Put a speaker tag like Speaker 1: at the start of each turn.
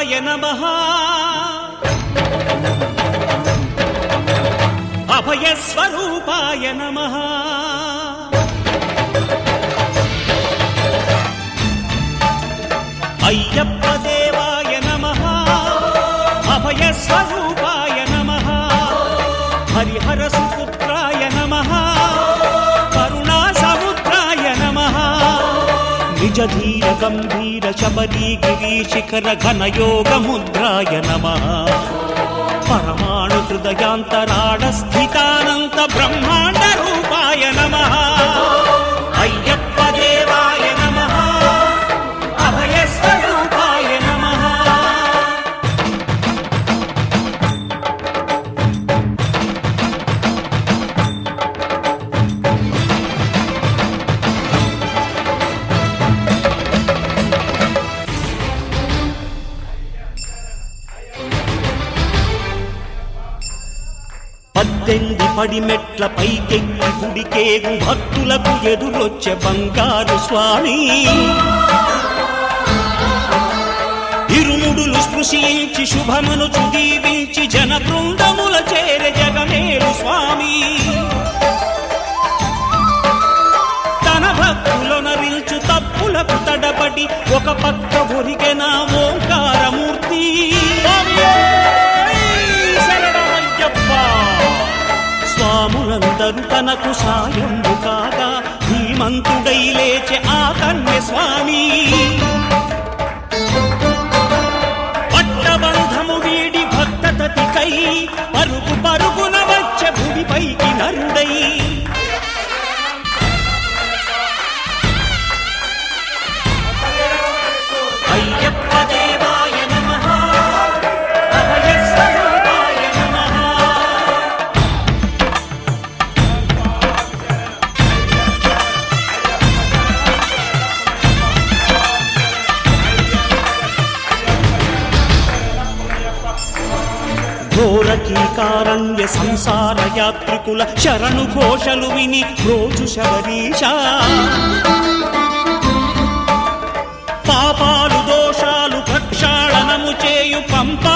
Speaker 1: స్వరూపాయ నమః అభయ స్వరూపాయ నమః అయ్యప్ప దేవాయ నమః అభయ స్వరూపాయ నమః హరిహర సుపుత్రాయ నమః కరుణా సముద్రాయ నమః నిజ ధీర గంభీర శబరీ గిరీశిఖర ఘనయోగ ముద్రాయ నమః పరమాణు హృదయాంతరాళ స్థితానంత బ్రహ్మాండ రూపాయ నమః అయ్యప్ప దేవాయ నమః అభయ స్వరూపాయ నమః పద్దెనిమిది పడిమెట్ల పైకెక్కి గుడికేగు భక్తులకు ఎదురొచ్చే బంగారు స్వామి ఇరుముడులు స్పృశించి శుభమును దీవించి జన బృందముల చేరే జగమేలు స్వామి తన భక్తులొనరిల్చు తప్పులకు తడబడి ఒక పక్క ఒరిగెన ఓంకారమూర్తి స్వాములందరూ తనకు సాయము కాగా ధీమంతుడై లేచే ఆ కన్య స్వామి పట్టబంధము వీడి భక్తతతికై పరుగు పరుగున వచ్చే భూమిపైకి నరుడై అయ్యప్ప దేవాయ నమః అభయ స్వరూపాయ నమః ఘోరకీకారణ్య సంసార యాత్రికుల శరణు ఘోషలు విని రోజు శబరీశ పాపాలు దోషాలు ప్రక్షాళనము చేయు పంపా